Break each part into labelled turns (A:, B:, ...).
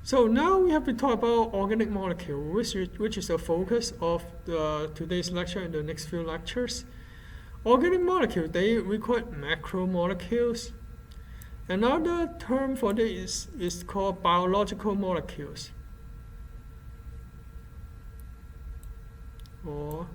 A: So now we have to talk about organic molecule, which is the focus of today's lecture and the next few lectures. Organic molecules, we call it macromolecules. Another term for this is called biological molecules, or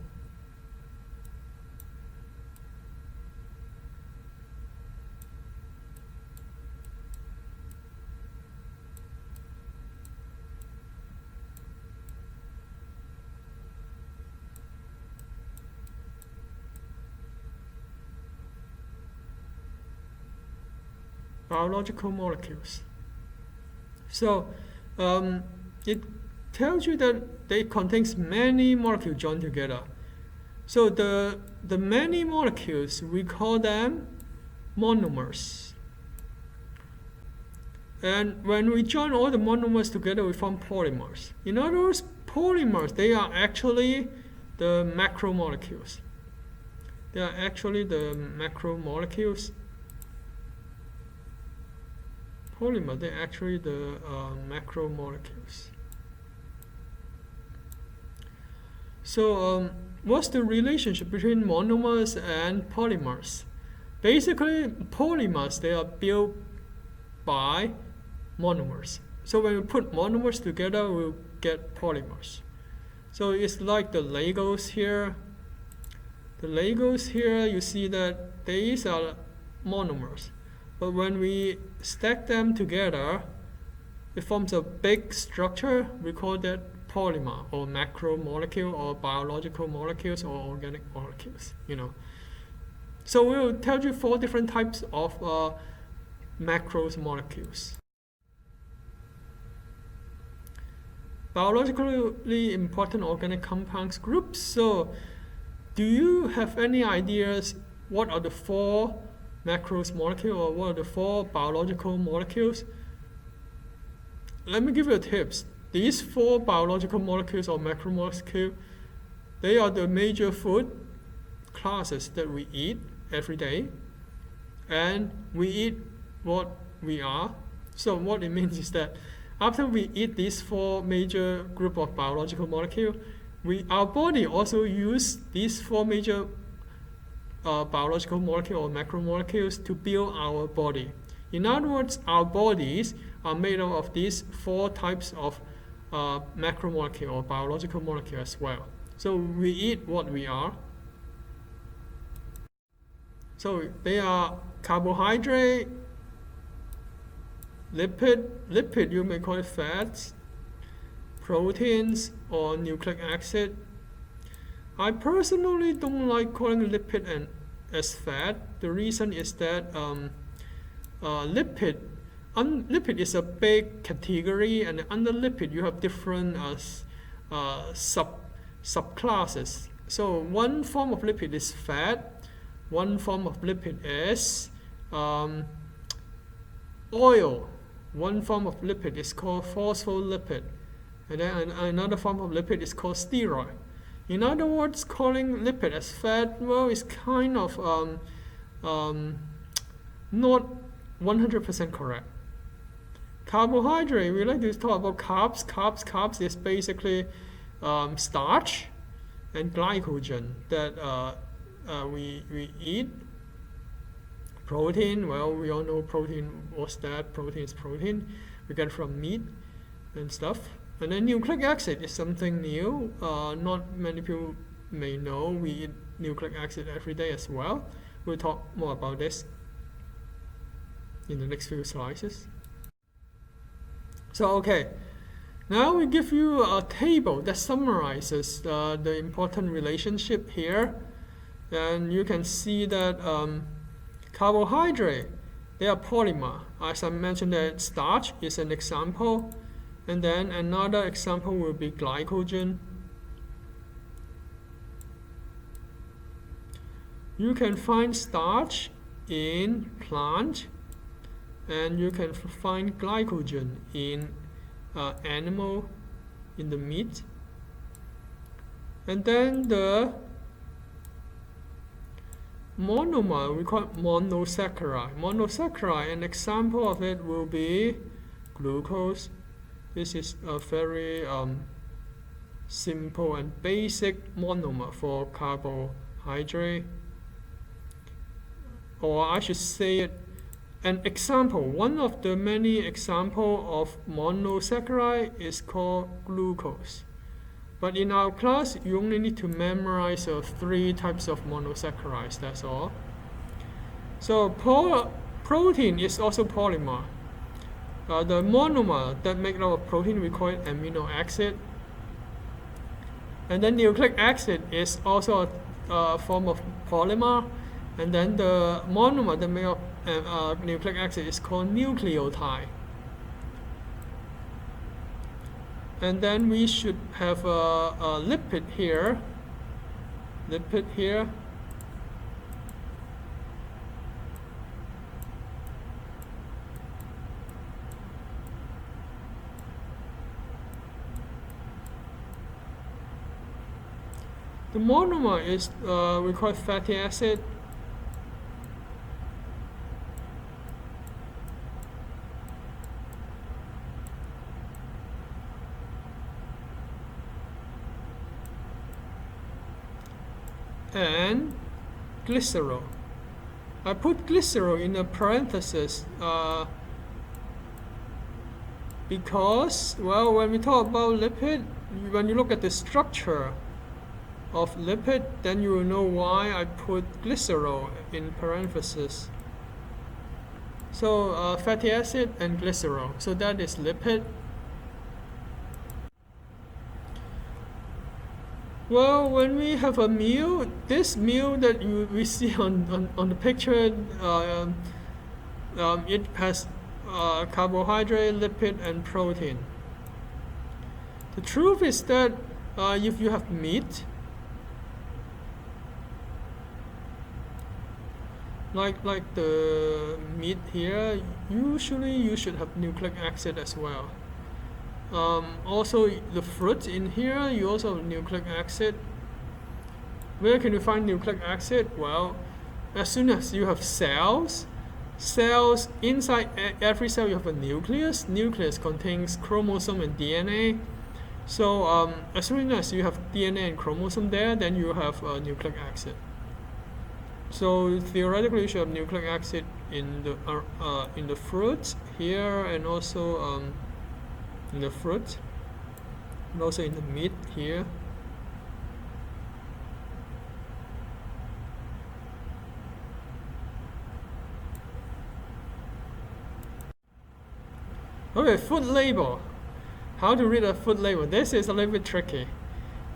A: biological molecules. So it tells you that they contains many molecules joined together. So the many molecules, we call them monomers. And when we join all the monomers together, we form polymers. In other words, polymers, they are actually the macromolecules. They are actually the macromolecules. Polymer, they're actually the macromolecules. So what's the relationship between monomers and polymers? Basically, polymers, they are built by monomers. So when we put monomers together, we'll get polymers. So it's like the Legos here. The Legos here, you see that these are monomers. But when we stack them together, it forms a big structure. We call that polymer, or macromolecule, or biological molecules, or organic molecules. So we'll tell you 4 different types of macros molecules. Biologically important organic compounds groups. So do you have any ideas what are the 4 macros molecule, or what are the 4 biological molecules? Let me give you a tips. These 4 biological molecules or macromolecules, they are the major food classes that we eat every day, and we eat what we are. So what it means is that after we eat these 4 major group of biological molecules, our body also use these 4 major biological molecules or macromolecules to build our body. In other words, our bodies are made up of these 4 types of macromolecule or biological molecule as well. So we eat what we are. So they are carbohydrate, lipid you may call it fats, proteins, or nucleic acid. I personally don't like calling lipid as fat. The reason is that lipid is a big category, and under lipid you have different subclasses. So one form of lipid is fat, one form of lipid is oil, one form of lipid is called phospholipid, and then another form of lipid is called steroid. In other words, calling lipid as fat, well, is kind of not 100% correct. Carbohydrate, we like to talk about carbs. Carbs is basically starch and glycogen that we eat. Protein, well, we all know protein. What's that? Protein is protein. We get it from meat and stuff. And then nucleic acid is something new. Not many people may know. We eat nucleic acid every day as well. We'll talk more about this in the next few slides. So okay, now we give you a table that summarizes the important relationship here. And you can see that carbohydrate, they are polymer. As I mentioned, that starch is an example. And then another example will be glycogen. You can find starch in plant, and you can find glycogen in animal, in the meat. And then the monomer, we call it monosaccharide. Monosaccharide, an example of it will be glucose, This is a very simple and basic monomer for carbohydrate, or I should say it, an example. One of the many examples of monosaccharide is called glucose. But in our class, you only need to memorize 3 types of monosaccharides, that's all. So protein is also polymer. The monomer that make up a protein, we call it amino acid. And then nucleic acid is also a form of polymer. And then the monomer that make up nucleic acid is called nucleotide. And then we should have a lipid here. Lipid here. The monomer is we call it fatty acid. And glycerol. I put glycerol in a parenthesis because, well, when we talk about lipid, when you look at the structure of lipid, then you will know why I put glycerol in parenthesis. So fatty acid and glycerol. So that is lipid. Well, when we have a meal, this meal that we see on the picture, it has carbohydrate, lipid, and protein. The truth is that if you have meat, like the meat here, usually you should have nucleic acid as well. Also, the fruit in here, you also have nucleic acid. Where can you find nucleic acid? Well, as soon as you have cells, inside every cell you have a nucleus. Nucleus contains chromosome and DNA. So as soon as you have DNA and chromosome there, then you have nucleic acid. So theoretically, you should have nucleic acid in the fruit here, and also in the fruit, and also in the meat here. Okay, food label. How to read a food label? This is a little bit tricky.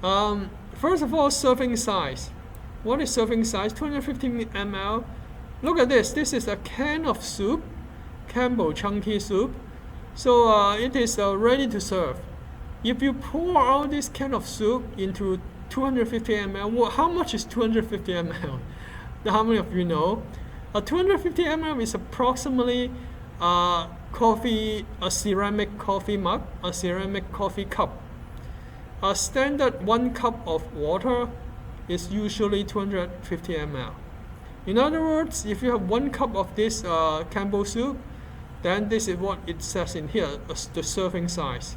A: First of all, serving size. What is serving size? 250 ml. Look at this. This is a can of soup, Campbell chunky soup. So it is ready to serve. If you pour out this can of soup into 250 ml, well, how much is 250 ml? How many of you know? 250 ml is approximately a ceramic coffee mug, a ceramic coffee cup. A standard 1 cup of water is usually 250 ml. In other words, if you have 1 cup of this Campbell soup, then this is what it says in here, the serving size.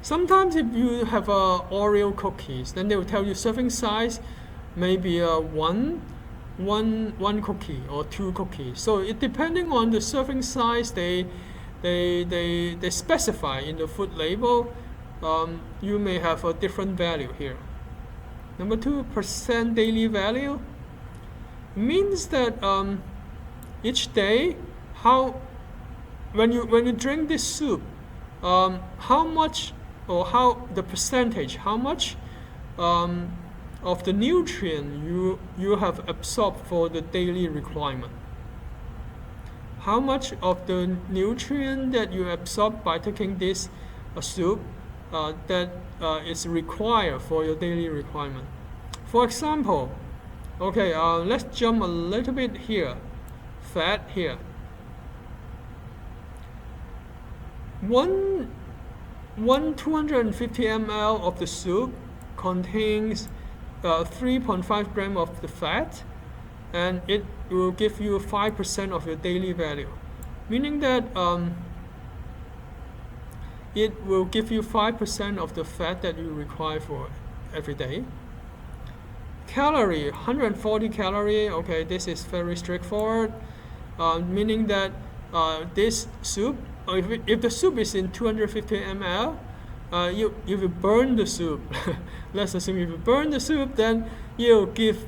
A: Sometimes if you have Oreo cookies, then they will tell you serving size maybe one cookie or 2 cookies. So it depending on the serving size they specify in the food label. You may have a different value here. Number 2, % daily value means that each day, when you drink this soup, how much, or how the percentage, how much of the nutrient you have absorbed for the daily requirement. How much of the nutrient that you absorb by taking this soup that is required for your daily requirement. For example, okay, let's jump a little bit here. Fat here. One 250 ml of the soup contains 3.5 grams of the fat, and it will give you 5% of your daily value. Meaning that it will give you 5% of the fat that you require for every day. Calorie, 140 calorie. Okay, this is very straightforward, meaning that this soup, if the soup is in 250 ml, you will burn the soup. Let's assume if you burn the soup, then it'll give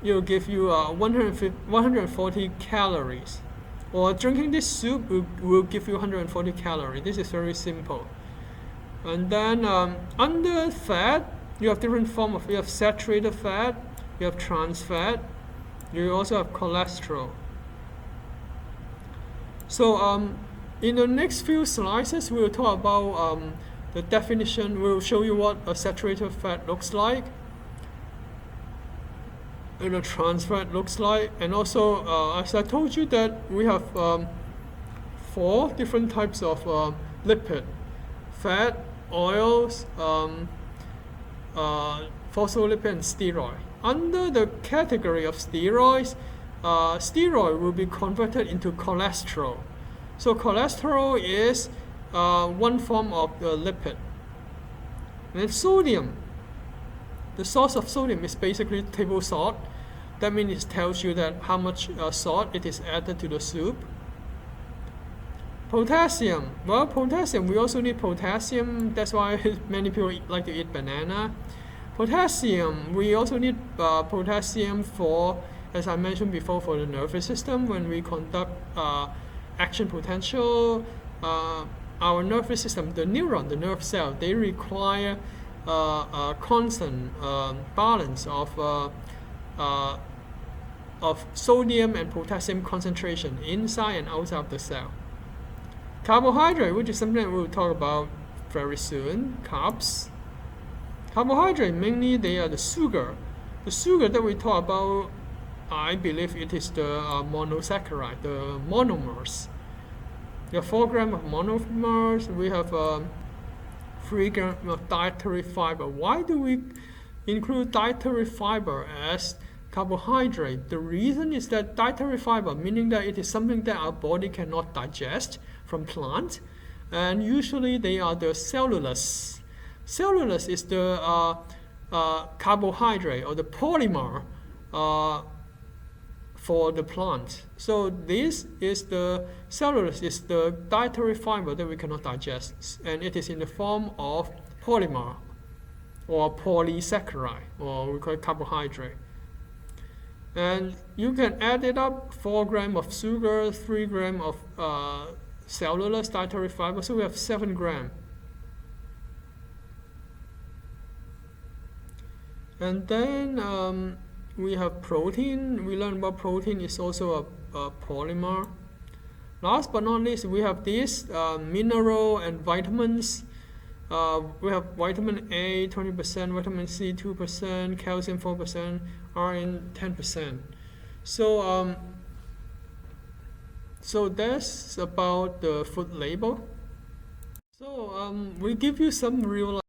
A: you 140 calories. Or drinking this soup will give you 140 calories. This is very simple. And then under fat, you have different forms of, you have saturated fat, you have trans fat, you also have cholesterol. So in the next few slides, we'll talk about the definition. We'll show you what a saturated fat looks like, and a trans fat looks like. And also, as I told you, that we have 4 different types of lipid: fat, oils, phospholipid, and steroid. Under the category of steroids, steroid will be converted into cholesterol. So cholesterol is one form of the lipid. And sodium, the source of sodium is basically table salt. That means it tells you that how much salt it is added to the soup. Potassium, well, potassium, we also need potassium. That's why many people like to eat banana. Potassium, we also need potassium for, as I mentioned before, for the nervous system. When we conduct action potential, our nervous system, the neuron, the nerve cell, they require a constant balance of sodium and potassium concentration inside and outside of the cell. Carbohydrate, which is something we'll talk about very soon. Carbs. Carbohydrate, mainly they are the sugar. The sugar that we talk about, I believe it is the monosaccharide, the monomers. We have 4 grams of monomers. We have 3 grams of dietary fiber. Why do we include dietary fiber as carbohydrate? The reason is that dietary fiber, meaning that it is something that our body cannot digest from plant, and usually they are the cellulose. Cellulose is the carbohydrate or the polymer for the plant. So this is the cellulose, is the dietary fiber that we cannot digest, and it is in the form of polymer or polysaccharide, or we call it carbohydrate. And you can add it up: 4 grams of sugar, 3 grams of cellulose dietary fiber, so we have 7 grams. And then we have protein. We learned about protein is also a polymer. Last but not least, we have these mineral and vitamins. We have vitamin A 20%, vitamin C 2%, calcium 4%, iron 10%. So that's about the food label. So we give you some real